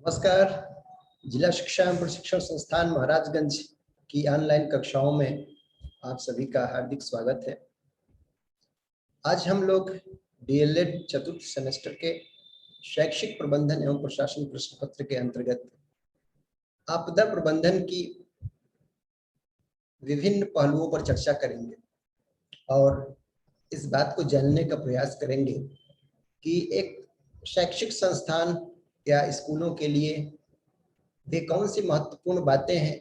नमस्कार। जिला शिक्षा एवं प्रशिक्षण संस्थान महाराजगंज की ऑनलाइन कक्षाओं में आप सभी का हार्दिक स्वागत है। आज हम लोग डीएलएड चतुर्थ सेमेस्टर के शैक्षिक प्रबंधन एवं प्रशासन प्रश्न पत्र के अंतर्गत आपदा प्रबंधन की विभिन्न पहलुओं पर चर्चा करेंगे और इस बात को जानने का प्रयास करेंगे कि एक शैक्षिक संस्थान या स्कूलों के लिए वे कौन सी महत्वपूर्ण बातें हैं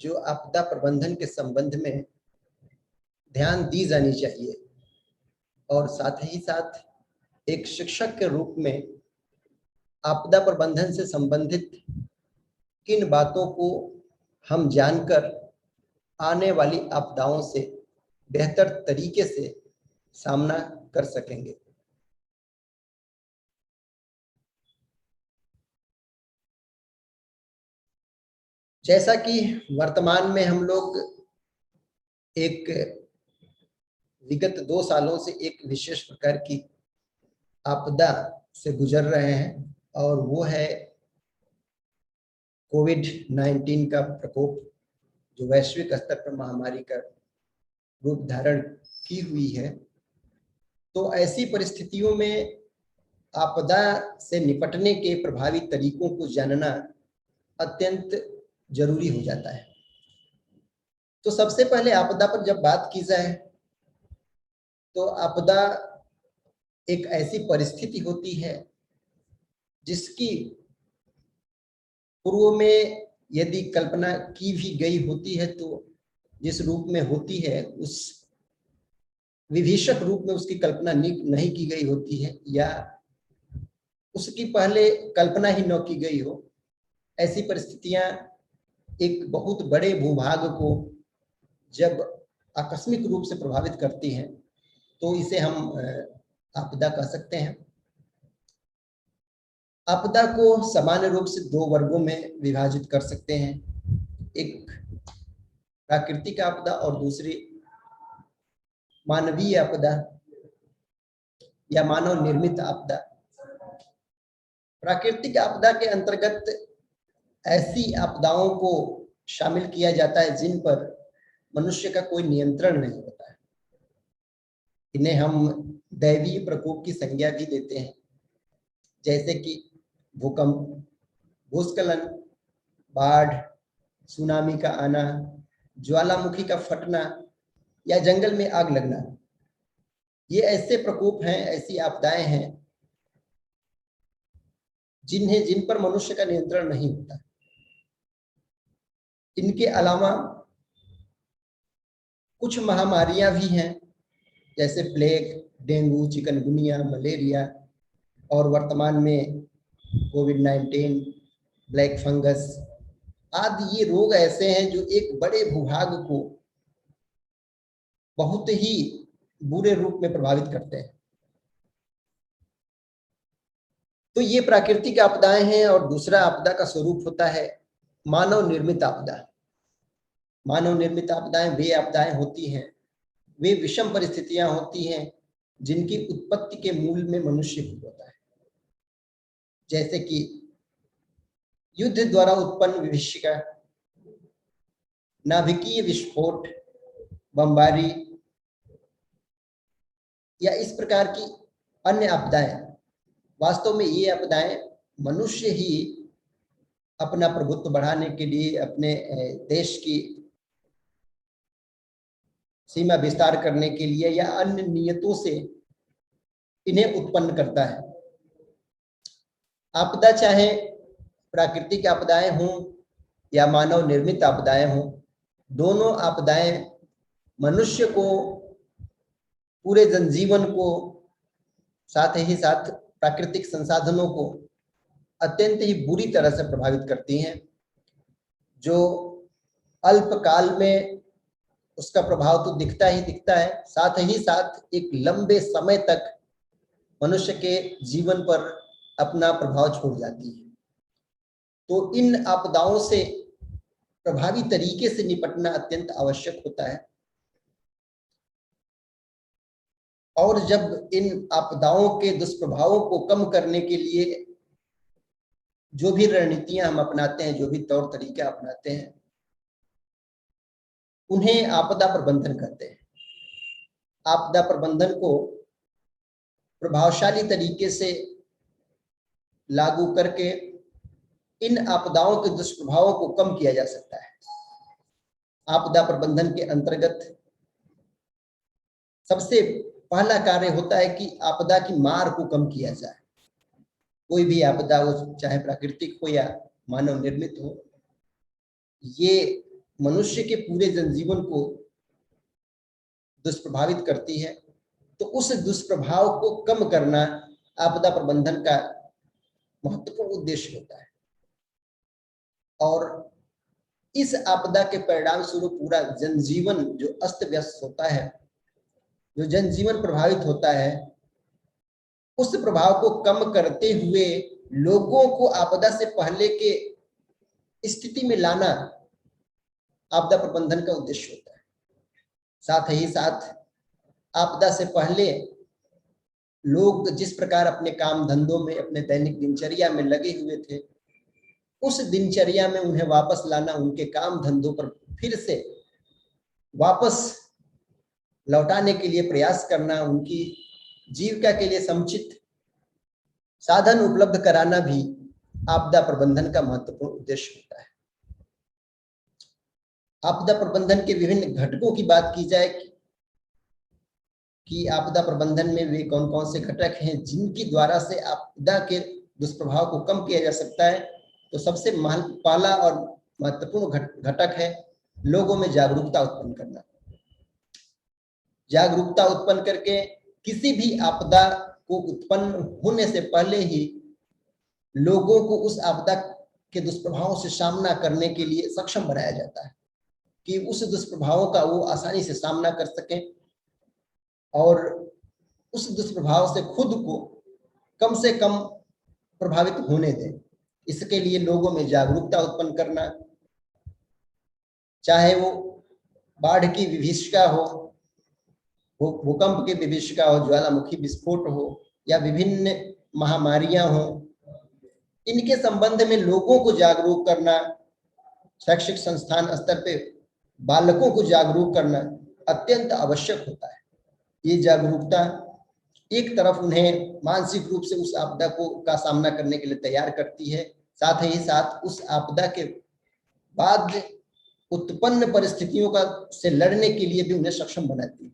जो आपदा प्रबंधन के संबंध में ध्यान दी जानी चाहिए, और साथ ही साथ एक शिक्षक के रूप में आपदा प्रबंधन से संबंधित किन बातों को हम जानकर आने वाली आपदाओं से बेहतर तरीके से सामना कर सकेंगे। जैसा कि वर्तमान में हम लोग एक विगत 2 सालों से एक विशेष प्रकार की आपदा से गुजर रहे हैं और वो है कोविड-19 का प्रकोप, जो वैश्विक स्तर पर महामारी का रूप धारण की हुई है। तो ऐसी परिस्थितियों में आपदा से निपटने के प्रभावी तरीकों को जानना अत्यंत जरूरी हो जाता है। तो सबसे पहले आपदा पर जब बात की जाए तो आपदा एक ऐसी परिस्थिति होती है जिसकी पूर्व में यदि कल्पना की भी गई होती है तो जिस रूप में होती है उस विभीषक रूप में उसकी कल्पना नहीं की गई होती है, या उसकी पहले कल्पना ही न की गई हो। ऐसी परिस्थितियां एक बहुत बड़े भूभाग को जब आकस्मिक रूप से प्रभावित करती हैं तो इसे हम आपदा कह सकते हैं। आपदा को सामान्य रूप से 2 वर्गों में विभाजित कर सकते हैं, एक प्राकृतिक आपदा और दूसरी मानवीय आपदा या मानव निर्मित आपदा। प्राकृतिक आपदा के अंतर्गत ऐसी आपदाओं को शामिल किया जाता है जिन पर मनुष्य का कोई नियंत्रण नहीं होता है। इन्हें हम दैवीय प्रकोप की संज्ञा भी देते हैं, जैसे कि भूकंप, भूस्खलन, बाढ़, सुनामी का आना, ज्वालामुखी का फटना या जंगल में आग लगना। ये ऐसे प्रकोप हैं, ऐसी आपदाएं हैं जिन पर मनुष्य का नियंत्रण नहीं होता। इनके अलावा कुछ महामारियां भी हैं, जैसे प्लेग, डेंगू, चिकनगुनिया, मलेरिया और वर्तमान में कोविड-19, ब्लैक फंगस आदि। ये रोग ऐसे हैं जो एक बड़े भूभाग को बहुत ही बुरे रूप में प्रभावित करते हैं। तो ये प्राकृतिक आपदाएं हैं। और दूसरा आपदा का स्वरूप होता है मानव निर्मित आपदा। मानव निर्मित आपदाएं वे आपदाएं होती हैं, वे विषम परिस्थितियां होती हैं जिनकी उत्पत्ति के मूल में मनुष्य ही होता है, जैसे कि युद्ध द्वारा उत्पन्न विभीषिका, नाभिकीय विस्फोट, बमबारी या इस प्रकार की अन्य आपदाएं। वास्तव में ये आपदाएं मनुष्य ही अपना प्रभुत्व बढ़ाने के लिए, अपने देश की सीमा विस्तार करने के लिए या अन्य नियतों से इन्हें उत्पन्न करता है। आपदा चाहे प्राकृतिक आपदाएं हों या मानव निर्मित आपदाएं हों, दोनों आपदाएं मनुष्य को, पूरे जनजीवन को, साथ ही साथ प्राकृतिक संसाधनों को अत्यंत ही बुरी तरह से प्रभावित करती हैं, जो अल्पकाल में उसका प्रभाव तो दिखता ही दिखता है, साथ ही साथ एक लंबे समय तक मनुष्य के जीवन पर अपना प्रभाव छोड़ जाती है। तो इन आपदाओं से प्रभावी तरीके से निपटना अत्यंत आवश्यक होता है। और जब इन आपदाओं के दुष्प्रभावों को कम करने के लिए जो भी रणनीतियां हम अपनाते हैं, जो भी तौर तरीके अपनाते हैं, उन्हें आपदा प्रबंधन कहते हैं। आपदा प्रबंधन को प्रभावशाली तरीके से लागू करके इन आपदाओं के दुष्प्रभावों को कम किया जा सकता है। आपदा प्रबंधन के अंतर्गत सबसे पहला कार्य होता है कि आपदा की मार को कम किया जाए। कोई भी आपदा हो, चाहे प्राकृतिक हो या मानव निर्मित हो, ये मनुष्य के पूरे जनजीवन को दुष्प्रभावित करती है। तो उस दुष्प्रभाव को कम करना आपदा प्रबंधन का महत्वपूर्ण उद्देश्य होता है। और इस आपदा के परिणाम स्वरूप पूरा जनजीवन जो अस्त व्यस्त होता है, जो जनजीवन प्रभावित होता है, उस प्रभाव को कम करते हुए लोगों को आपदा से पहले के स्थिति में लाना आपदा प्रबंधन का उद्देश्य होता है। साथ ही साथ आपदा से पहले लोग जिस प्रकार अपने काम धंधों में, अपने दैनिक दिनचर्या में लगे हुए थे, उस दिनचर्या में उन्हें वापस लाना, उनके काम धंधों पर फिर से वापस लौटाने के लिए प्रयास करना, उनकी जीविका के लिए समुचित साधन उपलब्ध कराना भी आपदा प्रबंधन का महत्वपूर्ण उद्देश्य होता है। आपदा प्रबंधन के विभिन्न घटकों की बात की जाए कि आपदा प्रबंधन में वे कौन कौन से घटक हैं जिनकी द्वारा से आपदा के दुष्प्रभाव को कम किया जा सकता है, तो सबसे पहला और महत्वपूर्ण घटक है लोगों में जागरूकता उत्पन्न करना। जागरूकता उत्पन्न करके किसी भी आपदा को उत्पन्न होने से पहले ही लोगों को उस आपदा के दुष्प्रभावों से सामना करने के लिए सक्षम बनाया जाता है कि उस दुष्प्रभावों का वो आसानी से सामना कर सकें और उस दुष्प्रभाव से खुद को कम से कम प्रभावित होने दें। इसके लिए लोगों में जागरूकता उत्पन्न करना, चाहे वो बाढ़ की विभीषिका हो, भूकंप की विभीषिका हो, ज्वालामुखी विस्फोट हो या विभिन्न महामारियां हो, इनके संबंध में लोगों को जागरूक करना, शैक्षिक संस्थान स्तर पे बालकों को जागरूक करना अत्यंत आवश्यक होता है। ये जागरूकता एक तरफ उन्हें मानसिक रूप से उस आपदा का सामना करने के लिए तैयार करती है, साथ ही साथ उस आपदा के बाद उत्पन्न परिस्थितियों से लड़ने के लिए भी उन्हें सक्षम बनाती है।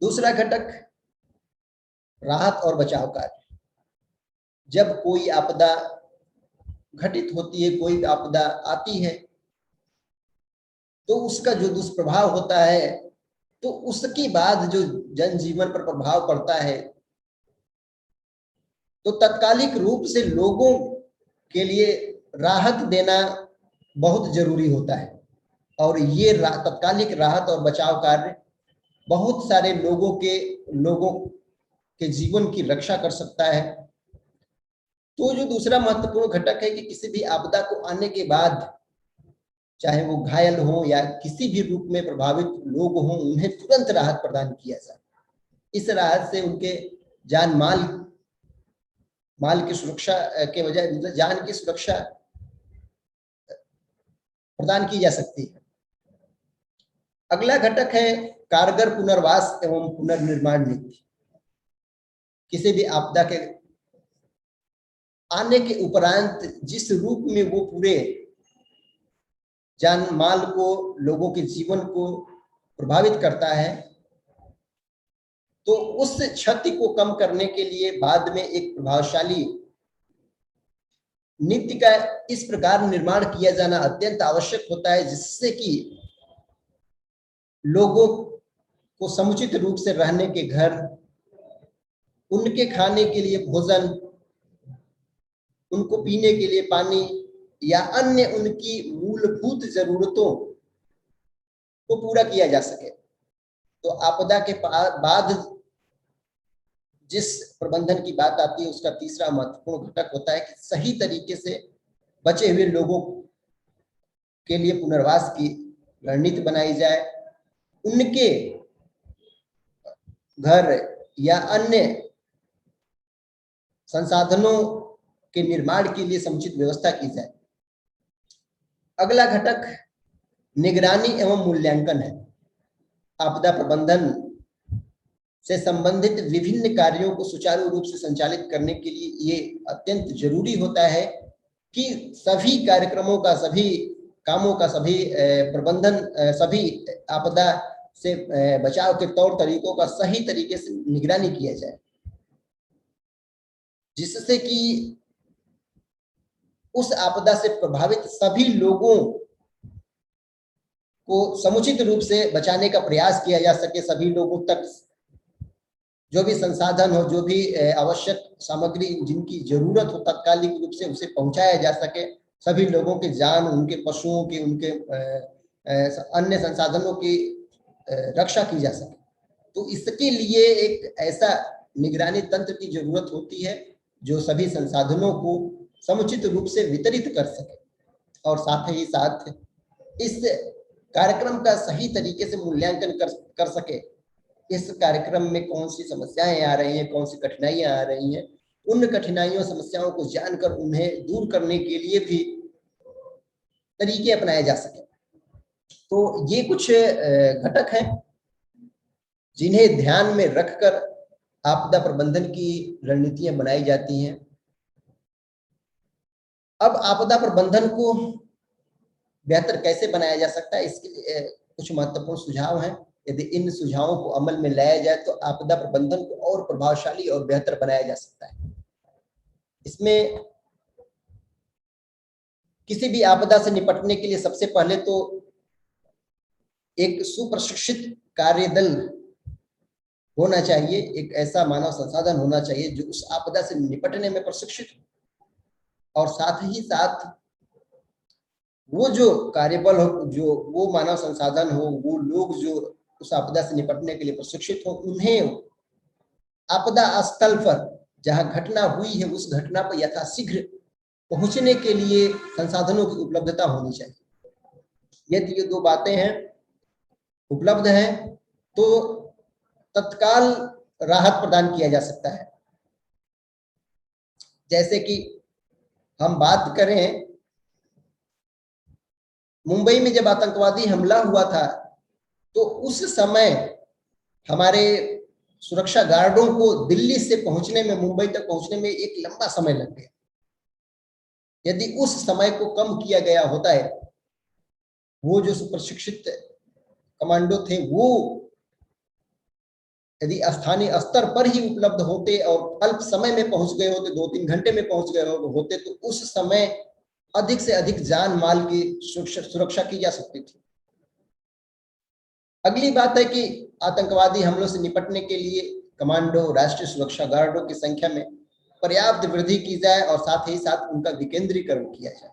दूसरा घटक राहत और बचाव कार्य। जब कोई आपदा घटित होती है, कोई आपदा आती है, तो उसका जो दुष्प्रभाव होता है, तो उसके बाद जो जनजीवन पर प्रभाव पड़ता है, तो तत्कालिक रूप से लोगों के लिए राहत देना बहुत जरूरी होता है। और ये तत्कालिक राहत और बचाव कार्य बहुत सारे लोगों के जीवन की रक्षा कर सकता है। तो जो दूसरा महत्वपूर्ण घटक है कि किसी भी आपदा को आने के बाद, चाहे वो घायल हो या किसी भी रूप में प्रभावित लोग हों, उन्हें तुरंत राहत प्रदान किया जाए। इस राहत से उनके जान माल की सुरक्षा के बजाय जान की सुरक्षा प्रदान की जा सकती है। अगला घटक है कारगर पुनर्वास एवं पुनर्निर्माण नीति। किसी भी आपदा के आने के उपरांत जिस रूप में वो पूरे जान माल को, लोगों के जीवन को प्रभावित करता है, तो उस क्षति को कम करने के लिए बाद में एक प्रभावशाली नीति का इस प्रकार निर्माण किया जाना अत्यंत आवश्यक होता है, जिससे कि लोगों को समुचित रूप से रहने के घर, उनके खाने के लिए भोजन, उनको पीने के लिए पानी या अन्य उनकी मूलभूत जरूरतों को पूरा किया जा सके। तो आपदा के बाद जिस प्रबंधन की बात आती है, उसका तीसरा महत्वपूर्ण घटक होता है कि सही तरीके से बचे हुए लोगों के लिए पुनर्वास की रणनीति बनाई जाए, उनके घर या अन्य संसाधनों के निर्माण के लिए समुचित व्यवस्था की जाए। अगला घटक निगरानी एवं मूल्यांकन है। आपदा प्रबंधन से संबंधित विभिन्न कार्यों को सुचारू रूप से संचालित करने के लिए ये अत्यंत जरूरी होता है कि सभी कार्यक्रमों का, सभी कामों का, सभी प्रबंधन, सभी आपदा से बचाव के तौर तरीकों का सही तरीके से निगरानी किया जाए, जिससे कि उस आपदा से प्रभावित सभी लोगों को समुचित रूप से बचाने का प्रयास किया जा सके। सभी लोगों तक जो भी संसाधन हो, जो भी आवश्यक सामग्री जिनकी जरूरत हो, तात्कालिक रूप से उसे पहुंचाया जा सके। सभी लोगों के जान, उनके पशुओं की, उनके अन्य संसाधनों की रक्षा की जा सके। तो इसके लिए एक ऐसा निगरानी तंत्र की जरूरत होती है जो सभी संसाधनों को समुचित रूप से वितरित कर सके और साथ ही साथ इस कार्यक्रम का सही तरीके से मूल्यांकन कर सके। इस कार्यक्रम में कौन सी समस्याएं आ रही हैं, कौन सी कठिनाइयां आ रही हैं, उन कठिनाइयों, समस्याओं को जानकर उन्हें दूर करने के लिए भी तरीके अपनाए जा सके। तो ये कुछ घटक हैं जिन्हें ध्यान में रखकर आपदा प्रबंधन की रणनीतियां बनाई जाती हैं। अब आपदा प्रबंधन को बेहतर कैसे बनाया जा सकता है, इसके लिए कुछ महत्वपूर्ण सुझाव हैं। यदि इन सुझावों को अमल में लाया जाए तो आपदा प्रबंधन को और प्रभावशाली और बेहतर बनाया जा सकता है। इसमें किसी भी आपदा से निपटने के लिए सबसे पहले तो एक सुप्रशिक्षित कार्यदल होना चाहिए, एक ऐसा मानव संसाधन होना चाहिए जो उस आपदा से निपटने में प्रशिक्षित हो, और साथ ही साथ वो जो कार्यबल हो, जो वो मानव संसाधन हो, वो लोग जो उस आपदा से निपटने के लिए प्रशिक्षित हो, उन्हें आपदा स्थल पर जहां घटना हुई है उस घटना पर यथाशीघ्र पहुंचने के लिए संसाधनों की उपलब्धता होनी चाहिए। यदि ये दो बातें हैं, उपलब्ध हैं, तो तत्काल राहत प्रदान किया जा सकता है। जैसे कि हम बात करें, मुंबई में जब आतंकवादी हमला हुआ था तो उस समय हमारे सुरक्षा गार्डों को दिल्ली से पहुंचने में, मुंबई तक पहुंचने में एक लंबा समय लग गया। यदि उस समय को कम किया गया होता है, वो जो सुप्रशिक्षित कमांडो थे वो यदि स्थानीय स्तर पर ही उपलब्ध होते और अल्प समय में पहुंच गए होते, 2-3 घंटे में पहुंच गए होते, तो उस समय अधिक से अधिक जान माल की सुरक्षा की जा सकती थी। अगली बात है कि आतंकवादी हमलों से निपटने के लिए कमांडो, राष्ट्रीय सुरक्षा गार्डों की संख्या में पर्याप्त वृद्धि की जाए और साथ ही साथ उनका विकेंद्रीकरण किया जाए।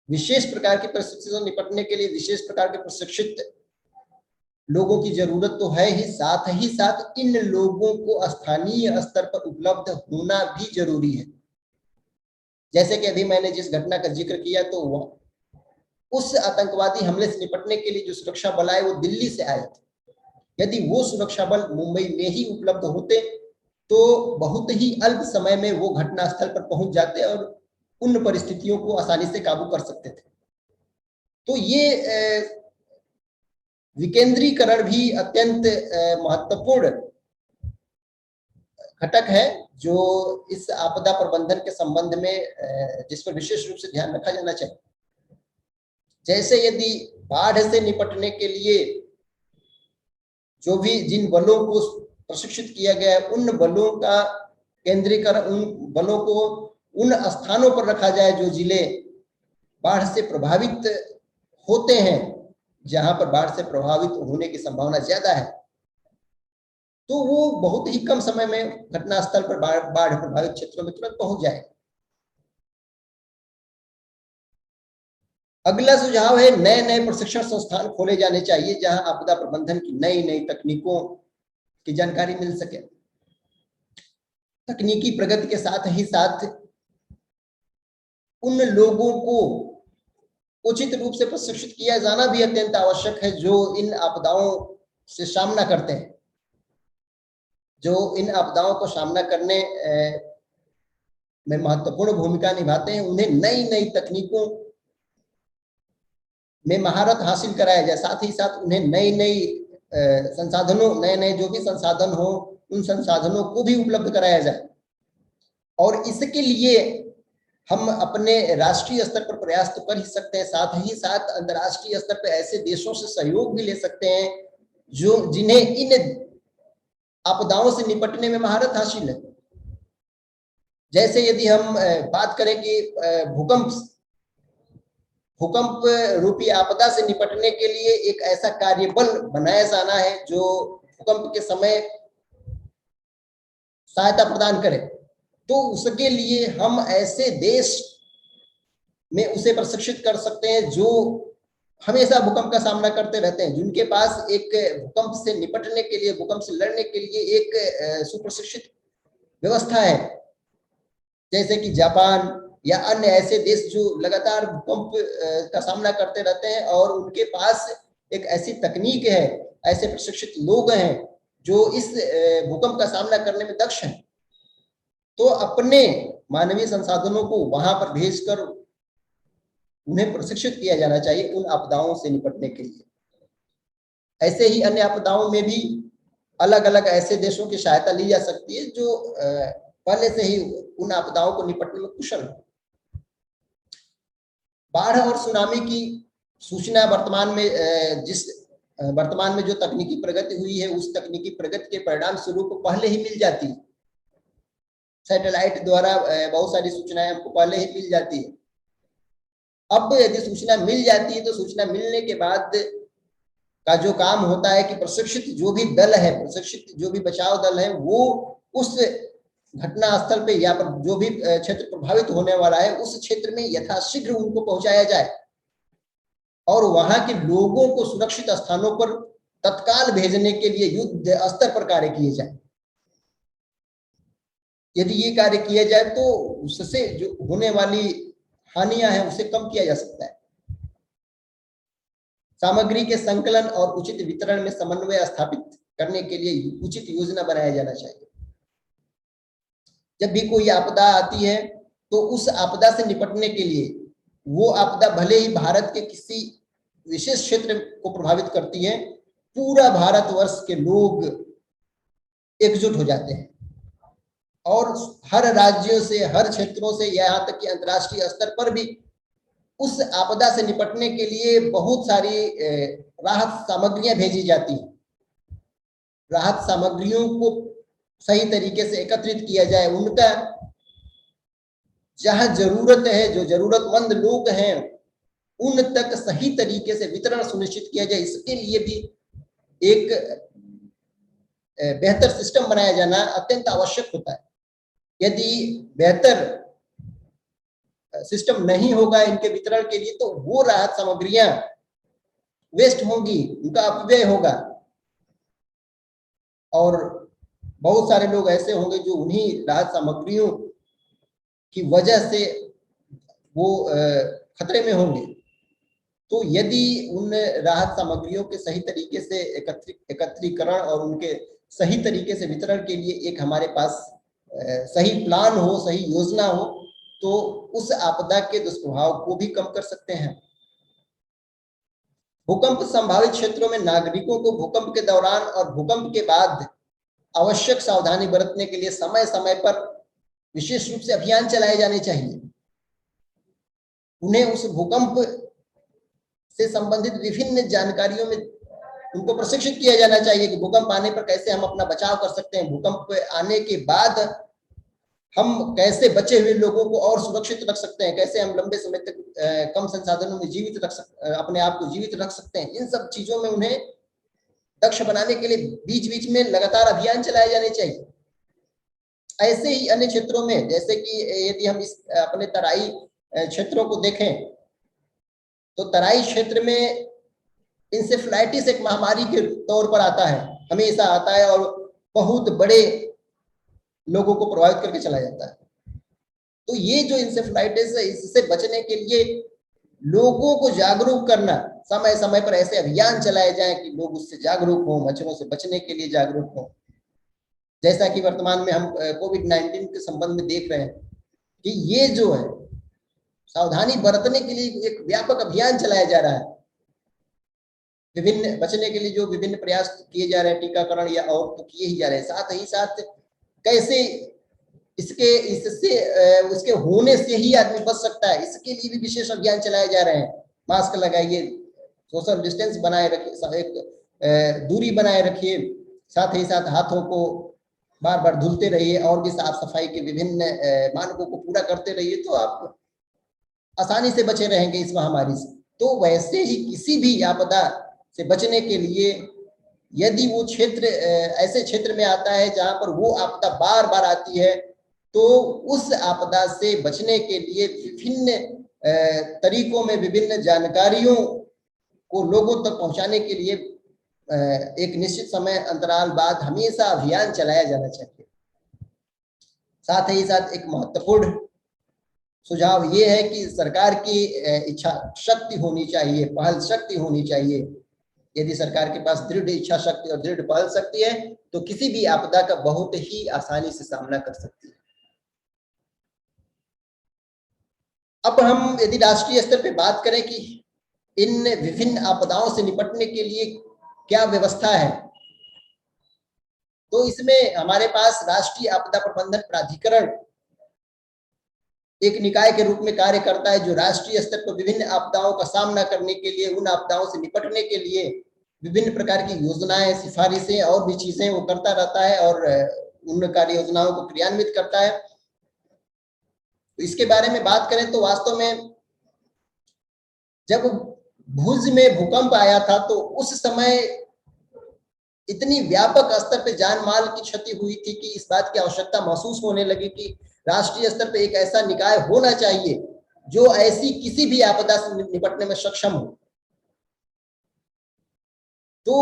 विशेष प्रकार की परिस्थिति से निपटने के लिए विशेष प्रकार के प्रशिक्षित लोगों की जरूरत तो है ही, साथ ही साथ इन लोगों को स्थानीय स्तर पर उपलब्ध होना भी जरूरी है। जैसे कि अभी मैंने जिस घटना का जिक्र किया, तो उस आतंकवादी हमले से निपटने के लिए जो सुरक्षा बल आए वो दिल्ली से आए थे। यदि वो सुरक्षा बल मुंबई में ही उपलब्ध होते तो बहुत ही अल्प समय में वो घटना स्थल पर पहुंच जाते और उन परिस्थितियों को आसानी से काबू कर सकते थे। तो ये विकेंद्रीकरण भी अत्यंत महत्वपूर्ण घटक है जो इस आपदा प्रबंधन के संबंध में जिस पर विशेष रूप से ध्यान रखा जाना चाहिए। जैसे यदि बाढ़ से निपटने के लिए जो भी जिन बलों को प्रशिक्षित किया गया है, उन बलों का केंद्रीकरण, उन बलों को उन स्थानों पर रखा जाए जो जिले बाढ़ से प्रभावित होते हैं, जहां पर बाढ़ से प्रभावित होने की संभावना ज्यादा है, तो वो बहुत ही कम समय में घटनास्थल पर बाढ़ प्रभावित क्षेत्रों में तुरंत पहुंच जाए। अगला सुझाव है, नए नए प्रशिक्षण संस्थान खोले जाने चाहिए जहां आपदा प्रबंधन की नई नई तकनीकों की जानकारी मिल सके। तकनीकी प्रगति के साथ ही साथ उन लोगों को उचित रूप से प्रशिक्षित किया जाना भी अत्यंत आवश्यक है जो इन आपदाओं से सामना करते हैं। जो इन आपदाओं को सामना करने में महत्वपूर्ण भूमिका निभाते हैं, उन्हें नई नई तकनीकों में महारत हासिल कराया जाए। साथ ही साथ उन्हें नई नई संसाधनों, नए नए जो भी संसाधन हो, उन संसाधनों को भी उपलब्ध कराया जाए। और इसके लिए हम अपने राष्ट्रीय स्तर पर प्रयास तो कर ही सकते हैं, साथ ही साथ अंतर्राष्ट्रीय स्तर पर ऐसे देशों से सहयोग भी ले सकते हैं जो जिन्हें इन आपदाओं से निपटने में महारत हासिल है। जैसे यदि हम बात करें कि भूकंप रूपी आपदा से निपटने के लिए एक ऐसा कार्यबल बनाया जाना है जो भूकंप के समय सहायता प्रदान करे, तो उसके लिए हम ऐसे देश में उसे प्रशिक्षित कर सकते हैं जो हमेशा भूकंप का सामना करते रहते हैं, जिनके पास एक भूकंप से निपटने के लिए, भूकंप से लड़ने के लिए एक सुप्रशिक्षित व्यवस्था है। जैसे कि जापान या अन्य ऐसे देश जो लगातार भूकंप का सामना करते रहते हैं और उनके पास एक ऐसी तकनीक है, ऐसे प्रशिक्षित लोग हैं जो इस भूकंप का सामना करने में दक्ष हैं। तो अपने मानवीय संसाधनों को वहां पर भेजकर उन्हें प्रशिक्षित किया जाना चाहिए उन आपदाओं से निपटने के लिए। ऐसे ही अन्य आपदाओं में भी अलग अलग ऐसे देशों की सहायता ली जा सकती है जो पहले से ही उन आपदाओं को निपटने में कुशल है। बाढ़ और सुनामी की सूचना वर्तमान में जो तकनीकी प्रगति हुई है, उस तकनीकी प्रगति के परिणाम स्वरूप पहले ही मिल जाती है। सैटेलाइट द्वारा बहुत सारी सूचनाएं हमको पहले ही मिल जाती है। अब यदि सूचना मिल जाती है तो सूचना मिलने के बाद का जो काम होता है कि प्रशिक्षित जो भी दल है, प्रशिक्षित जो भी बचाव दल है, वो उस घटना स्थल पे या पर जो भी क्षेत्र प्रभावित होने वाला है उस क्षेत्र में यथाशीघ्र उनको पहुंचाया जाए और वहां के लोगों को सुरक्षित स्थानों पर तत्काल भेजने के लिए युद्ध स्तर पर कार्य किए जाए। यदि ये कार्य किया जाए तो उससे जो होने वाली हानियां हैं उसे कम किया जा सकता है। सामग्री के संकलन और उचित वितरण में समन्वय स्थापित करने के लिए उचित योजना बनाया जाना चाहिए। जब भी कोई आपदा आती है तो उस आपदा से निपटने के लिए, वो आपदा भले ही भारत के किसी विशेष क्षेत्र को प्रभावित करती है, पूरा भारतवर्ष के लोग एकजुट हो जाते हैं और हर राज्यों से, हर क्षेत्रों से, यहाँ तक कि अंतर्राष्ट्रीय स्तर पर भी उस आपदा से निपटने के लिए बहुत सारी राहत सामग्रियां भेजी जाती हैं। राहत सामग्रियों को सही तरीके से एकत्रित किया जाए, उनका जहां जरूरत है, जो जरूरतमंद लोग हैं उन तक सही तरीके से वितरण सुनिश्चित किया जाए। इसके लिए भी एक बेहतर सिस्टम बनाया जाना अत्यंत आवश्यक होता है। यदि बेहतर सिस्टम नहीं होगा इनके वितरण के लिए तो वो राहत सामग्रियां वेस्ट होंगी, उनका अपव्यय होगा और बहुत सारे लोग ऐसे होंगे जो उन्हीं राहत सामग्रियों की वजह से वो खतरे में होंगे। तो यदि उन राहत सामग्रियों के सही तरीके से एकत्रीकरण और उनके सही तरीके से वितरण के लिए एक हमारे पास सही प्लान हो, सही योजना हो, तो उस आपदा के दुष्प्रभाव को भी कम कर सकते हैं। भूकंप संभावित क्षेत्रों में नागरिकों को भूकंप के दौरान और भूकंप के बाद आवश्यक सावधानी बरतने के लिए समय समय पर विशेष रूप से अभियान चलाए जाने चाहिए। उन्हें उस भूकंप से संबंधित विभिन्न जानकारियों में उनको प्रशिक्षित किया जाना चाहिए कि भूकंप आने पर कैसे हम अपना बचाव कर सकते हैं, भूकंप आने के बाद हम कैसे बचे हुए लोगों को और सुरक्षित रख सकते हैं, कैसे हम लंबे समय तक कम संसाधनों में अपने आप को जीवित रख सकते हैं। इन सब चीजों में उन्हें दक्ष बनाने के लिए बीच बीच में लगातार अभियान चलाए जाने चाहिए। ऐसे ही अन्य क्षेत्रों में, जैसे कि यदि हम इस अपने तराई क्षेत्रों को देखें तो तराई क्षेत्र में इंसेफ्लाइटिस एक महामारी के तौर पर आता है, हमेशा आता है और बहुत बड़े लोगों को प्रभावित करके चला जाता है। तो ये जो इंसेफ्लाइटिस है, इससे बचने के लिए लोगों को जागरूक करना, समय समय पर ऐसे अभियान चलाए जाएं कि लोग उससे जागरूक हों, मच्छरों से बचने के लिए जागरूक हों। जैसा कि वर्तमान में हम कोविड-19 के संबंध में देख रहे हैं कि ये जो है सावधानी बरतने के लिए एक व्यापक अभियान चलाया जा रहा है। विभिन्न बचने के लिए जो विभिन्न प्रयास किए जा रहे हैं, टीकाकरण या और तो किए ही जा रहे हैं, साथ ही साथ कैसे इसके होने से ही आदमी बच सकता है, इसके लिए भी विशेष अभियान चलाए जा रहे हैं। मास्क लगाइए, सोशल डिस्टेंस बनाए रखिए, एक दूरी बनाए रखिए, साथ ही साथ हाथों को बार बार धुलते रहिए और भी साफ सफाई के विभिन्न मानकों को पूरा करते रहिए, तो आप आसानी से बचे रहेंगे इस महामारी से। तो वैसे ही किसी भी आपदा से बचने के लिए यदि वो क्षेत्र ऐसे क्षेत्र में आता है जहां पर वो आपदा बार बार आती है, तो उस आपदा से बचने के लिए विभिन्न तरीकों में विभिन्न जानकारियों को लोगों तक पहुंचाने के लिए एक निश्चित समय अंतराल बाद हमेशा अभियान चलाया जाना चाहिए। साथ ही साथ एक महत्वपूर्ण सुझाव ये है कि सरकार की इच्छा शक्ति होनी चाहिए, पहल शक्ति होनी चाहिए। यदि सरकार के पास दृढ़ इच्छा शक्ति और दृढ़ पहल शक्ति है तो किसी भी आपदा का बहुत ही आसानी से सामना कर सकती है। अब हम यदि राष्ट्रीय स्तर पे बात करें कि इन विभिन्न आपदाओं से निपटने के लिए क्या व्यवस्था है, तो इसमें हमारे पास राष्ट्रीय आपदा प्रबंधन प्राधिकरण एक निकाय के रूप में कार्य करता है, जो राष्ट्रीय स्तर पर विभिन्न आपदाओं का सामना करने के लिए, उन आपदाओं से निपटने के लिए विभिन्न प्रकार की योजनाएं, सिफारिशें और भी चीजें वो करता रहता है और उन कार्य योजनाओं को क्रियान्वित करता है। तो इसके बारे में बात करें तो वास्तव में जब भुज में भूकंप आया था तो उस समय इतनी व्यापक स्तर पे जान माल की क्षति हुई थी कि इस बात की आवश्यकता महसूस होने लगी कि राष्ट्रीय स्तर पे एक ऐसा निकाय होना चाहिए जो ऐसी किसी भी आपदा से निपटने में सक्षम हो। तो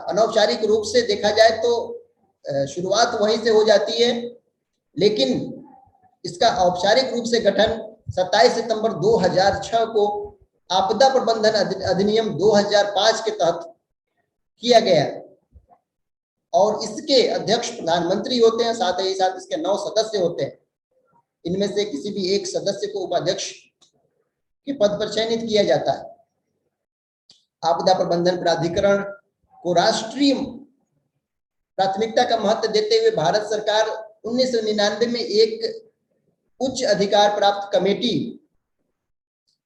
अनौपचारिक रूप से देखा जाए तो शुरुआत वहीं से हो जाती है, लेकिन इसका औपचारिक रूप से गठन 27 सितंबर 2006 को आपदा प्रबंधन अधिनियम 2005 के तहत किया गया और इसके अध्यक्ष प्रधानमंत्री होते हैं, साथ ही साथ इसके 9 सदस्य होते हैं। इनमें से किसी भी एक सदस्य को उपाध्यक्ष के पद पर चयनित किया जाता है। आपदा प्रबंधन प्राधिकरण को राष्ट्रीय प्राथमिकता का महत्व देते हुए भारत सरकार 1999 में एक उच्च अधिकार प्राप्त कमेटी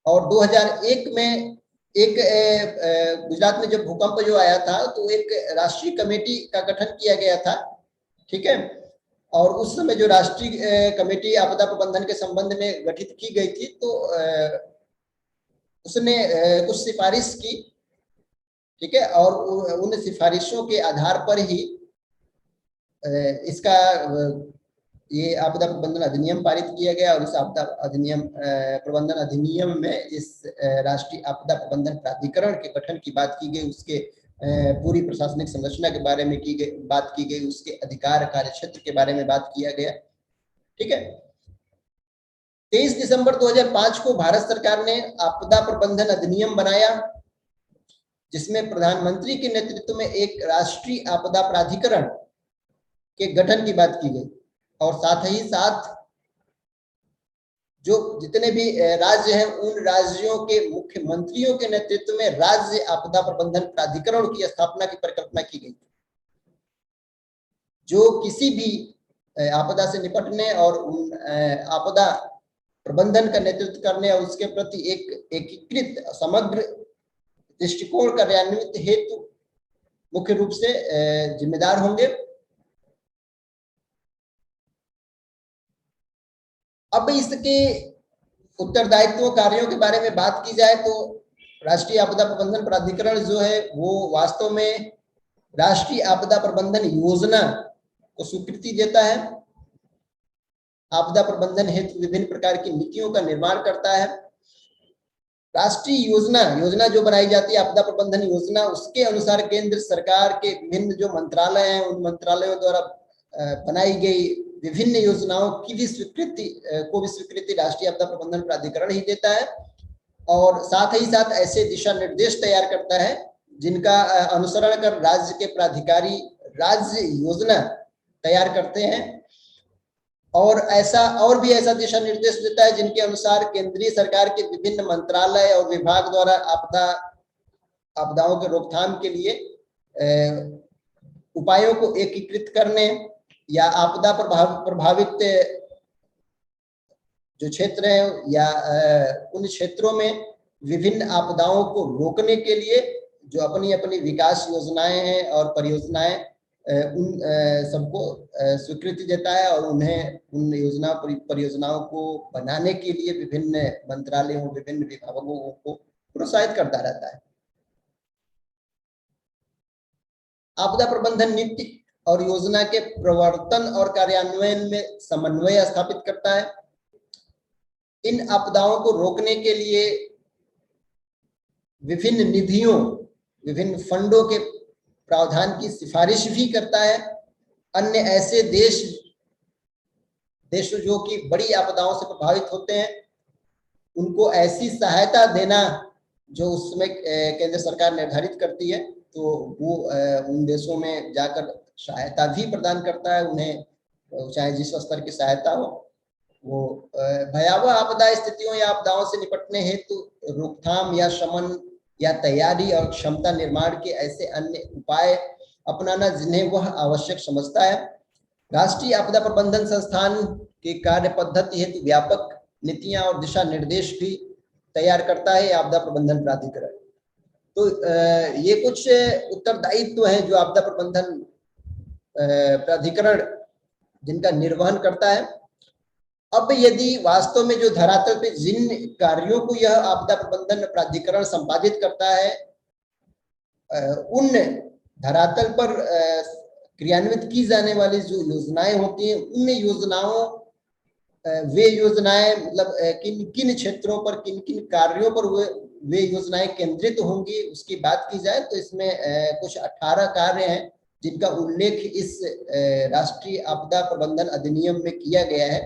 और 2001 में एक गुजरात में जब भूकंप जो आया था तो एक राष्ट्रीय कमेटी का गठन किया गया था, ठीक है। और उस समय जो राष्ट्रीय कमेटी आपदा प्रबंधन के संबंध में गठित की गई थी तो उसने कुछ सिफारिश की, ठीक है, और उन सिफारिशों के आधार पर ही इसका ये आपदा प्रबंधन अधिनियम पारित किया गया और इस आपदा प्रबंधन अधिनियम में इस राष्ट्रीय आपदा प्रबंधन प्राधिकरण के गठन की बात की गई, उसके पूरी प्रशासनिक संरचना के बारे में बात की गई, उसके अधिकार कार्य क्षेत्र के बारे में बात किया गया, ठीक है। 23 दिसंबर 2005 को भारत सरकार ने आपदा प्रबंधन अधिनियम बनाया, जिसमें प्रधानमंत्री के नेतृत्व में एक राष्ट्रीय आपदा प्राधिकरण के गठन की बात की गई और साथ ही साथ जो जितने भी राज्य हैं उन राज्यों के मुख्यमंत्रियों के नेतृत्व में राज्य आपदा प्रबंधन प्राधिकरण की स्थापना की परिकल्पना की गई, जो किसी भी आपदा से निपटने और उन आपदा प्रबंधन का नेतृत्व करने और उसके प्रति एक एकीकृत समग्र दृष्टिकोण कार्यान्वित हेतु मुख्य रूप से जिम्मेदार होंगे। अब इसके उत्तरदायित्व कार्यों के बारे में बात की जाए तो राष्ट्रीय आपदा प्रबंधन प्राधिकरण जो है वो वास्तव में राष्ट्रीय आपदा प्रबंधन योजना को स्वीकृति देता है, आपदा प्रबंधन हेतु विभिन्न प्रकार की नीतियों का निर्माण करता है। राष्ट्रीय योजना जो बनाई जाती है आपदा प्रबंधन योजना, उसके अनुसार केंद्र सरकार के विभिन्न जो मंत्रालय हैं उन मंत्रालयों द्वारा बनाई गई विभिन्न योजनाओं की भी स्वीकृति राष्ट्रीय आपदा प्रबंधन प्राधिकरण ही देता है और साथ ही साथ ऐसे दिशा निर्देश तैयार करता है जिनका अनुसरण कर राज्य के प्राधिकारी राज्य योजना तैयार करते हैं और ऐसा दिशा निर्देश देता है जिनके अनुसार केंद्रीय सरकार के विभिन्न मंत्रालय और विभाग द्वारा आपदाओं के रोकथाम के लिए उपायों को एकीकृत करने या आपदा प्रभावित जो क्षेत्र हैं या उन क्षेत्रों में विभिन्न आपदाओं को रोकने के लिए जो अपनी अपनी विकास योजनाएं हैं और परियोजनाएं उन सबको स्वीकृति देता है और उन्हें उन परियोजनाओं को बनाने के लिए विभिन्न मंत्रालयों, विभिन्न विभागों को प्रोत्साहित करता रहता है। आपदा प्रबंधन नीति और योजना के प्रवर्तन और कार्यान्वयन में समन्वय स्थापित करता है। इन आपदाओं को रोकने के लिए विभिन्न निधियों, विभिन्न फंडों के प्रावधान की सिफारिश भी करता है। अन्य ऐसे देश जो कि बड़ी आपदाओं से प्रभावित होते हैं उनको ऐसी सहायता देना जो उसमें केंद्र सरकार निर्धारित करती है, तो वो उन देशों में जाकर सहायता भी प्रदान करता है उन्हें, चाहे जिस स्तर की सहायता हो। वो भयावह आपदा स्थितियों या आपदाओं से निपटने हेतु रोकथाम या शमन या तैयारी और क्षमता निर्माण के ऐसे अन्य उपाय अपनाना जिन्हें वह आवश्यक समझता है। राष्ट्रीय आपदा प्रबंधन संस्थान की कार्य पद्धति हेतु व्यापक नीतियां और दिशा निर्देश भी तैयार करता है आपदा प्रबंधन प्राधिकरण। तो ये कुछ उत्तरदायित्व हैं जो आपदा प्रबंधन प्राधिकरण जिनका निर्वहन करता है। अब यदि वास्तव में जो धरातल पे जिन कार्यों को यह आपदा प्रबंधन प्राधिकरण संपादित करता है उन धरातल पर क्रियान्वित की जाने वाली जो योजनाएं होती हैं उन योजनाओं वे योजनाएं मतलब किन किन क्षेत्रों पर किन किन कार्यों पर वे योजनाएं केंद्रित होंगी उसकी बात की जाए तो इसमें कुछ 18 कार्य हैं जिनका उल्लेख इस राष्ट्रीय आपदा प्रबंधन अधिनियम में किया गया है।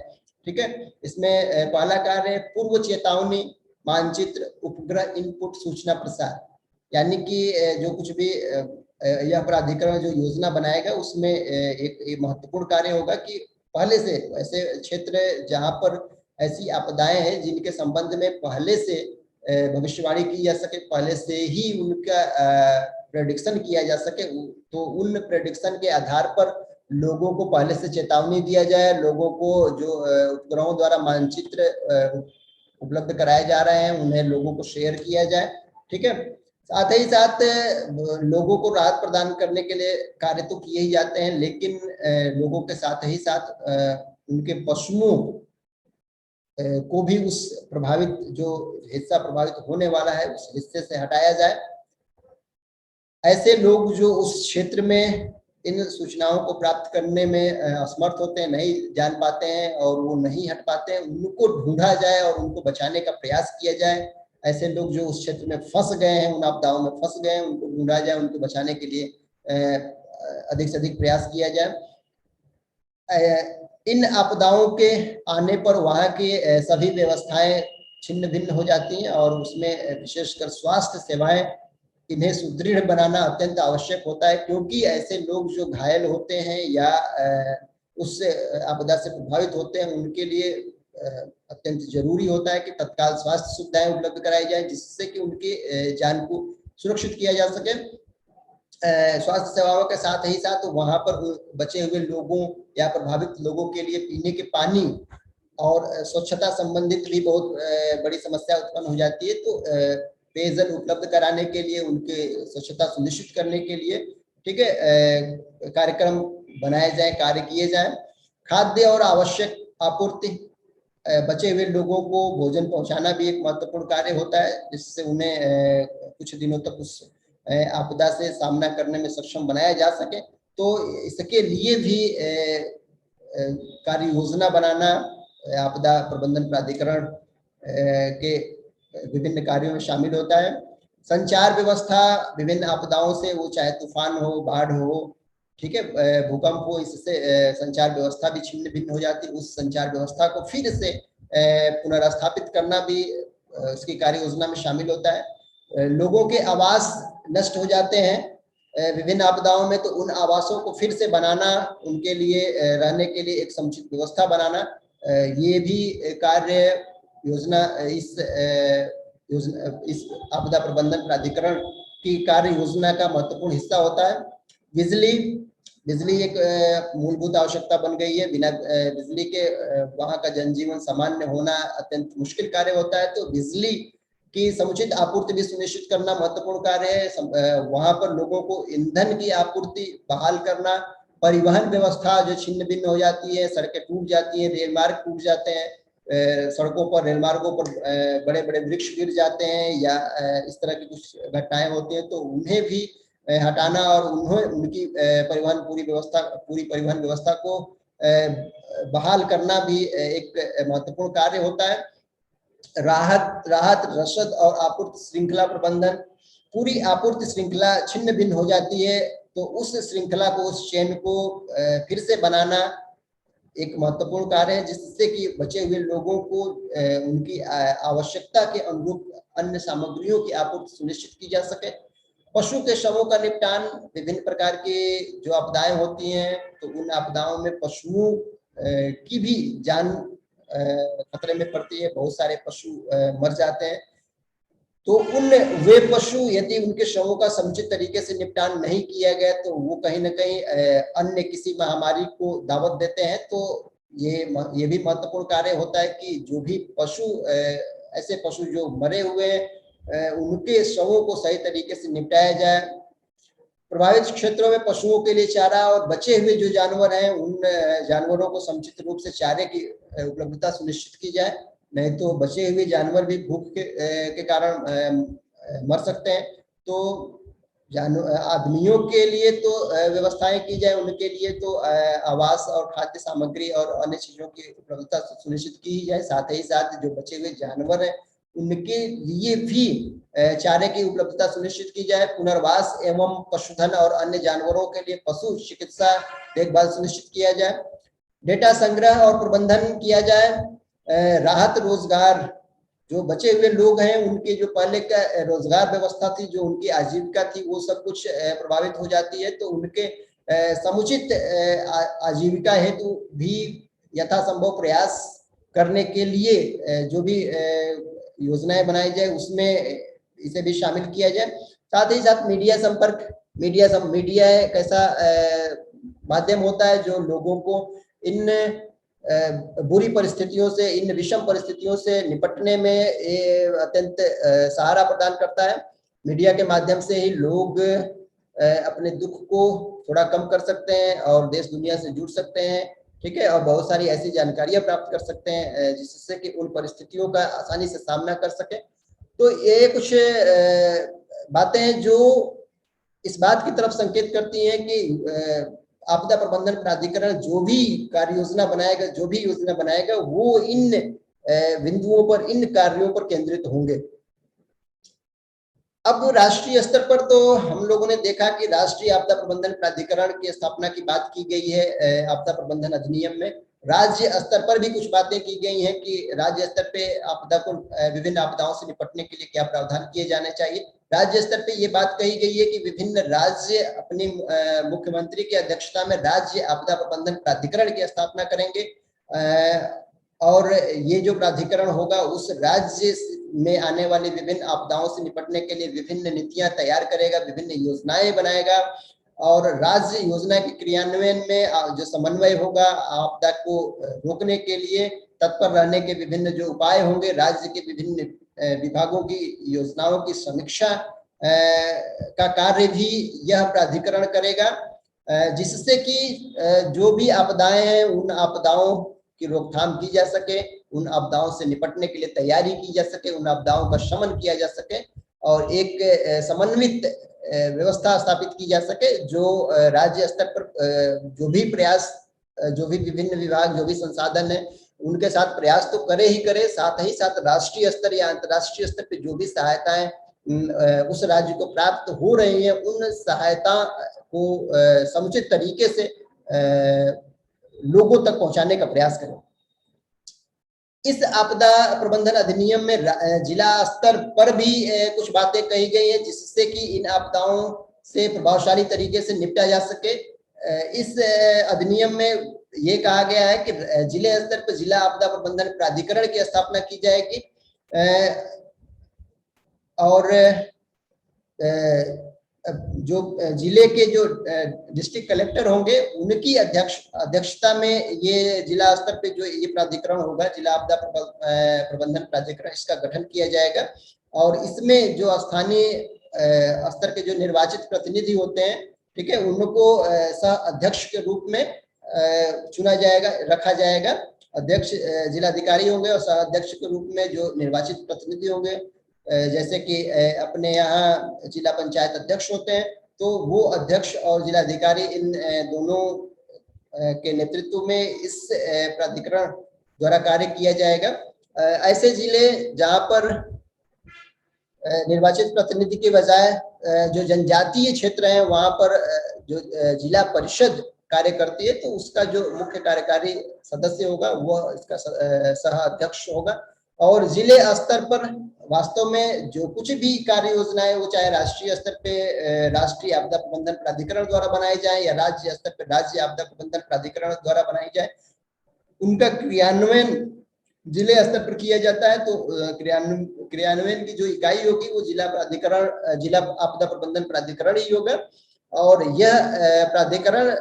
ठीक है, इसमें पहला कार्य पूर्व चेतावनी मानचित्र उपग्रह इनपुट सूचना प्रसार, यानी कि जो कुछ भी यह प्राधिकरण जो योजना बनाएगा उसमें एक महत्वपूर्ण कार्य होगा कि पहले से ऐसे क्षेत्र जहां पर ऐसी आपदाएं हैं जिनके संबंध में पहले से भविष्यवाणी की जा सके, पहले से ही उनका प्रेडिक्शन किया जा सके, तो उन प्रेडिक्शन के आधार पर लोगों को पहले से चेतावनी दिया जाए, लोगों को जो उपग्रहों द्वारा मानचित्र उपलब्ध कराए जा रहे हैं उन्हें लोगों को शेयर किया जाए। ठीक है, साथ ही साथ लोगों को राहत प्रदान करने के लिए कार्य तो किए ही जाते हैं, लेकिन लोगों के साथ ही साथ उनके पशुओं को भी उस प्रभावित जो हिस्सा प्रभावित होने वाला है उस हिस्से से हटाया जाए। ऐसे लोग जो उस क्षेत्र में इन सूचनाओं को प्राप्त करने में असमर्थ होते हैं, नहीं जान पाते हैं और वो नहीं हट पाते हैं, उनको ढूंढा जाए और उनको बचाने का प्रयास किया जाए। ऐसे लोग जो उस क्षेत्र में फंस गए हैं, उन आपदाओं में फंस गए हैं, उनको ढूंढा जाए, उनको बचाने के लिए अधिक से अधिक प्रयास किया जाए। इन आपदाओं के आने पर वहाँ की सभी व्यवस्थाएं छिन्न भिन्न हो जाती हैं और उसमें विशेषकर स्वास्थ्य सेवाएं इन्हें सुदृढ़ बनाना अत्यंत आवश्यक होता है, क्योंकि ऐसे लोग जो घायल होते हैं या उस आपदा से प्रभावित होते हैं उनके लिए अत्यंत जरूरी होता है कि तत्काल स्वास्थ्य सुविधाएं उपलब्ध कराई जाए जिससे कि उनकी जान को सुरक्षित किया जा सके। स्वास्थ्य सेवाओं के साथ ही साथ वहां पर बचे हुए लोगों या प्रभावित लोगों के लिए पीने के पानी और स्वच्छता संबंधित भी बहुत बड़ी समस्या उत्पन्न हो जाती है, तो पेयजल उपलब्ध कराने के लिए, उनके स्वच्छता सुनिश्चित करने के लिए ठीक है कार्यक्रम बनाए जाए, कार्य किए जाए। खाद्य और आवश्यक आपूर्ति, बचे हुए लोगों को भोजन पहुंचाना भी एक महत्वपूर्ण कार्य होता है जिससे उन्हें कुछ दिनों तक उस आपदा से सामना करने में सक्षम बनाया जा सके। तो इसके लिए भी कार्य योजना बनाना आपदा प्रबंधन प्राधिकरण के विभिन्न कार्यों में शामिल होता है। संचार व्यवस्था विभिन्न आपदाओं से, वो चाहे तूफान हो, बाढ़ हो, ठीक है, भूकंप हो, इससे संचार व्यवस्था भी छिन्न भिन्न हो जाती है। उस संचार व्यवस्था को फिर से पुनर्स्थापित करना भी उसकी कार्य योजना में शामिल होता है। लोगों के आवास नष्ट हो जाते हैं विभिन्न आपदाओं में, तो उन आवासों को फिर से बनाना, उनके लिए रहने के लिए एक समुचित व्यवस्था बनाना, ये भी कार्य योजना इस आपदा प्रबंधन प्राधिकरण की कार्य योजना का महत्वपूर्ण हिस्सा होता है। बिजली एक मूलभूत आवश्यकता बन गई है। बिना बिजली के वहां का जनजीवन सामान्य होना अत्यंत मुश्किल कार्य होता है। तो बिजली की समुचित आपूर्ति भी सुनिश्चित करना महत्वपूर्ण कार्य है। वहां पर लोगों को ईंधन की आपूर्ति बहाल करना, परिवहन व्यवस्था जो छिन्न भिन्न हो जाती है, सड़कें टूट जाती हैं, रेल मार्ग टूट जाते हैं, सड़कों पर, रेल मार्गों पर बड़े बड़े वृक्ष गिर जाते हैं या इस तरह की कुछ घटनाएं होती हैं, तो उन्हें भी हटाना और उनकी पूरी परिवहन व्यवस्था को बहाल करना भी एक महत्वपूर्ण कार्य होता है। राहत रसद और आपूर्ति श्रृंखला प्रबंधन, पूरी आपूर्ति श्रृंखला छिन्न भिन्न हो जाती है, तो उस श्रृंखला को, उस चेन को फिर से बनाना एक महत्वपूर्ण कार्य है, जिससे कि बचे हुए लोगों को उनकी आवश्यकता के अनुरूप अन्य सामग्रियों की आपूर्ति सुनिश्चित की जा सके। पशु के शवों का निपटान, विभिन्न प्रकार की जो आपदाएं होती हैं, तो उन आपदाओं में पशुओं की भी जान खतरे में पड़ती है। बहुत सारे पशु मर जाते हैं, तो वे पशु यदि उनके शवों का समुचित तरीके से निपटान नहीं किया गया, तो वो कहीं ना कहीं अन्य किसी महामारी को दावत देते हैं। तो ये भी महत्वपूर्ण कार्य होता है कि जो भी ऐसे पशु जो मरे हुए हैं, उनके शवों को सही तरीके से निपटाया जाए। प्रभावित क्षेत्रों में पशुओं के लिए चारा और बचे हुए जो जानवर हैं, उन जानवरों को समुचित रूप से चारे की उपलब्धता सुनिश्चित की जाए, नहीं तो बचे हुए जानवर भी भूख के कारण मर सकते हैं। तो आदमियों के लिए तो व्यवस्थाएं की जाए, उनके लिए तो आवास और खाद्य सामग्री और अन्य चीजों की उपलब्धता सुनिश्चित की जाए। साथ ही साथ जो बचे हुए जानवर हैं, उनके लिए भी चारे की उपलब्धता सुनिश्चित की जाए। पुनर्वास एवं पशुधन और अन्य जानवरों के लिए पशु चिकित्सा देखभाल सुनिश्चित किया जाए। डेटा संग्रह और प्रबंधन किया जाए। राहत रोजगार, जो बचे हुए लोग हैं, उनके जो पहले का रोजगार व्यवस्था थी, जो उनकी आजीविका थी, वो सब कुछ प्रभावित हो जाती है। तो उनके समुचित आजीविका हेतु भी यथासंभव प्रयास करने के लिए जो भी योजनाएं बनाई जाए, उसमें इसे भी शामिल किया जाए। साथ ही साथ मीडिया संपर्क, मीडिया एक ऐसा माध्यम होता है जो लोगों को इन बुरी परिस्थितियों से, इन विषम परिस्थितियों से निपटने में अत्यंत सहारा प्रदान करता है। मीडिया के माध्यम से ही लोग अपने दुख को थोड़ा कम कर सकते हैं और देश दुनिया से जुड़ सकते हैं, ठीक है, और बहुत सारी ऐसी जानकारियां प्राप्त कर सकते हैं जिससे कि उन परिस्थितियों का आसानी से सामना कर सके। तो ये कुछ बातें हैं जो इस बात की तरफ संकेत करती हैं कि आपदा प्रबंधन प्राधिकरण जो भी कार्य योजना बनाएगा, जो भी योजना बनाएगा, वो इन बिंदुओं पर, इन कार्यों पर केंद्रित होंगे। अब राष्ट्रीय स्तर पर तो हम लोगों ने देखा कि राष्ट्रीय आपदा प्रबंधन प्राधिकरण की स्थापना की बात की गई है आपदा प्रबंधन अधिनियम में। राज्य स्तर पर भी कुछ बातें की गई हैं कि राज्य स्तर पे आपदा को, विभिन्न आपदाओं से निपटने के लिए क्या प्रावधान किए जाने चाहिए। राज्य स्तर पे ये बात कही गई है कि विभिन्न राज्य अपनी मुख्यमंत्री की अध्यक्षता में राज्य आपदा प्रबंधन प्राधिकरण की स्थापना करेंगे, और ये जो प्राधिकरण होगा उस राज्य में आने वाली विभिन्न आपदाओं से निपटने के लिए विभिन्न नीतियां तैयार करेगा, विभिन्न योजनाएं बनाएगा, और राज्य योजना के क्रियान्वयन में जो समन्वय होगा, आपदा को रोकने के लिए तत्पर रहने के विभिन्न जो उपाय होंगे, राज्य के विभिन्न विभागों की योजनाओं की समीक्षा का कार्य भी यह प्राधिकरण करेगा, जिससे कि जो भी आपदाएं हैं, उन आपदाओं की रोकथाम की जा सके, उन आपदाओं से निपटने के लिए तैयारी की जा सके, उन आपदाओं का शमन किया जा सके, और एक समन्वित व्यवस्था स्थापित की जा सके, जो राज्य स्तर पर जो भी प्रयास, जो भी विभिन्न विभाग, जो भी संसाधन है, उनके साथ प्रयास तो करे ही करे, साथ ही साथ राष्ट्रीय स्तर या अंतर्राष्ट्रीय स्तर पर जो भी सहायताएं उस राज्य को प्राप्त हो रही है, उन सहायता को समुचित तरीके से लोगों तक पहुंचाने का प्रयास करें। इस आपदा प्रबंधन अधिनियम में जिला स्तर पर भी कुछ बातें कही गई हैं, जिससे कि इन आपदाओं से प्रभावशाली तरीके से निपटा जा सके। इस अधिनियम में ये कहा गया है कि जिले स्तर पर जिला आपदा प्रबंधन प्राधिकरण की स्थापना की जाएगी और जो जिले के जो डिस्ट्रिक्ट कलेक्टर होंगे उनकी अध्यक्षता में ये जिला स्तर पे जो ये प्राधिकरण होगा, जिला आपदा प्रबंधन प्राधिकरण, इसका गठन किया जाएगा। और इसमें जो स्थानीय स्तर के जो निर्वाचित प्रतिनिधि होते हैं, ठीक है, उनको सह अध्यक्ष के रूप में चुना जाएगा, रखा जाएगा। अध्यक्ष जिलाधिकारी होंगे और सह अध्यक्ष के रूप में जो निर्वाचित प्रतिनिधि होंगे, जैसे कि अपने यहाँ जिला पंचायत अध्यक्ष होते हैं, तो वो अध्यक्ष और जिलाधिकारी इन दोनों के नेतृत्व में इस प्राधिकरण द्वारा कार्य किया जाएगा। ऐसे जिले जहाँ पर निर्वाचित प्रतिनिधि के बजाय जो जनजातीय क्षेत्र हैं वहां पर जो जिला परिषद कार्य करती है, तो उसका जो मुख्य कार्यकारी सदस्य होगा वो इसका सह अध्यक्ष होगा। और जिले स्तर पर वास्तव में जो कुछ भी कार्य योजनाएं, वो चाहे राष्ट्रीय स्तर पे राष्ट्रीय आपदा प्रबंधन प्राधिकरण द्वारा बनाई जाए या राज्य स्तर पर राज्य आपदा प्रबंधन प्राधिकरण द्वारा बनाई जाए, उनका क्रियान्वयन जिले स्तर पर किया जाता है। तो क्रियान्वयन की जो इकाई होगी वो जिला प्राधिकरण, जिला आपदा प्रबंधन प्राधिकरण ही होगा। और यह प्राधिकरण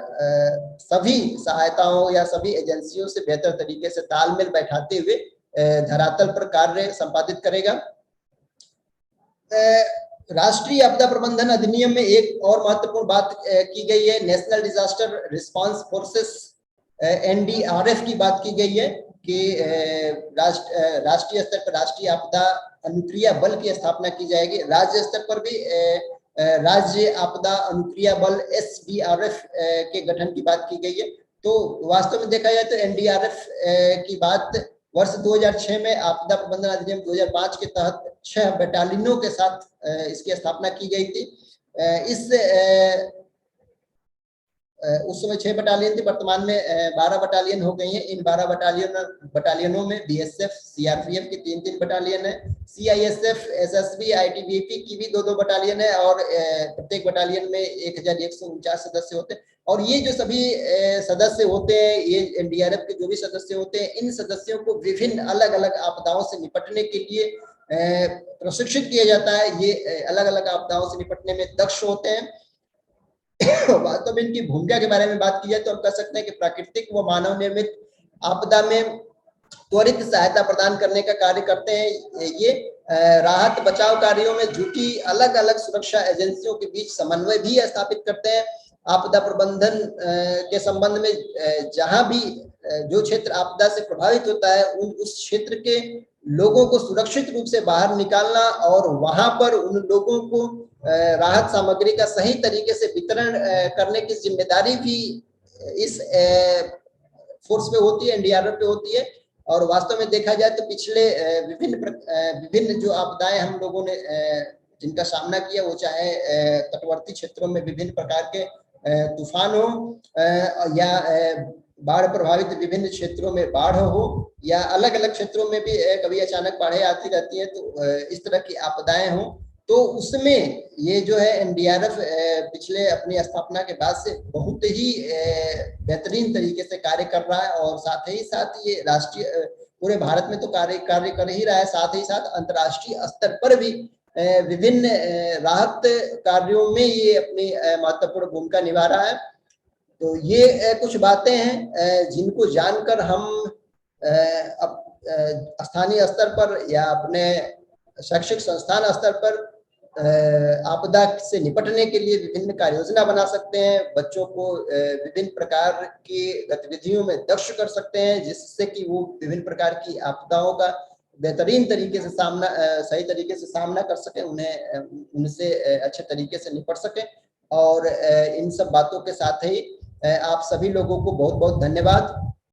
सभी सहायताओं या सभी एजेंसियों से बेहतर तरीके से तालमेल बैठाते हुए धरातल पर कार्य संपादित करेगा। राष्ट्रीय आपदा प्रबंधन अधिनियम में एक और महत्वपूर्ण बात की गई है, national disaster response forces NDRF की बात की गई है कि राष्ट्रीय स्तर पर राष्ट्रीय आपदा अनुक्रिया बल की स्थापना की जाएगी। राज्य स्तर पर भी राज्य आपदा अनुक्रिया बल SDRF के गठन की बात की गई है। तो वास्तव में देखा जाए तो NDRF की बात वर्ष 2006 में आपदा प्रबंधन अधिनियम 2005 के तहत 6 बटालियनों के साथ इसकी स्थापना की गई थी। उस समय 6 बटालियन थी, वर्तमान में 12 बटालियन हो गई हैं। इन 12 बटालियनों में BSF CRPF की 3-3 बटालियन है, CISF SSB ITBP की भी 2-2 बटालियन है और प्रत्येक बटालियन में 1149 सदस्य होते हैं। और ये जो सभी सदस्य होते हैं, ये NDRF के जो भी सदस्य होते हैं, इन सदस्यों को विभिन्न अलग अलग आपदाओं से निपटने के लिए प्रशिक्षित किया जाता है। ये अलग अलग आपदाओं से निपटने में दक्ष होते हैं। वास्तव में इनकी भूमिका के बारे में बात की जाए तो हम कह सकते हैं कि प्राकृतिक व मानव निर्मित आपदा में त्वरित सहायता प्रदान करने का कार्य करते हैं। ये राहत बचाव कार्यों में जुटी अलग अलग सुरक्षा एजेंसियों के बीच समन्वय भी स्थापित करते हैं। आपदा प्रबंधन के संबंध में जहां भी जो क्षेत्र आपदा से प्रभावित होता है, उस क्षेत्र के लोगों को सुरक्षित रूप से बाहर निकालना और वहां पर उन लोगों को राहत सामग्री का सही तरीके से वितरण करने की जिम्मेदारी भी इस फोर्स पे होती है, NDRF पे होती है। और वास्तव में देखा जाए तो पिछले विभिन्न जो आपदाएं हम लोगों ने जिनका सामना किया, वो चाहे तटवर्ती क्षेत्रों में विभिन्न प्रकार के तूफान हो या बाढ़ प्रभावित विभिन्न क्षेत्रों में बाढ़ हो या अलग अलग क्षेत्रों में भी कभी अचानक बाढ़ें आती रहती है, तो इस तरह की आपदाएं हो, तो उसमें ये जो है NDRF पिछले अपनी स्थापना के बाद से बहुत ही बेहतरीन तरीके से कार्य कर रहा है। और साथ ही साथ ये राष्ट्रीय पूरे भारत में तो कार्य कर ही रहा है, साथ ही साथ अंतर्राष्ट्रीय स्तर पर भी विभिन्न राहत कार्यों में ये अपनी महत्वपूर्ण भूमिका निभा रहा है। तो ये कुछ बातें हैं जिनको जानकर हम स्थानीय स्तर पर या अपने शैक्षिक संस्थान स्तर पर आपदा से निपटने के लिए विभिन्न कार्य योजना बना सकते हैं, बच्चों को विभिन्न प्रकार की गतिविधियों में दक्ष कर सकते हैं, जिससे कि वो विभिन्न प्रकार की आपदाओं का बेहतरीन तरीके से सही तरीके से सामना कर सके, उन्हें उनसे अच्छे तरीके से निपट सके। और इन सब बातों के साथ ही आप सभी लोगों को बहुत बहुत धन्यवाद।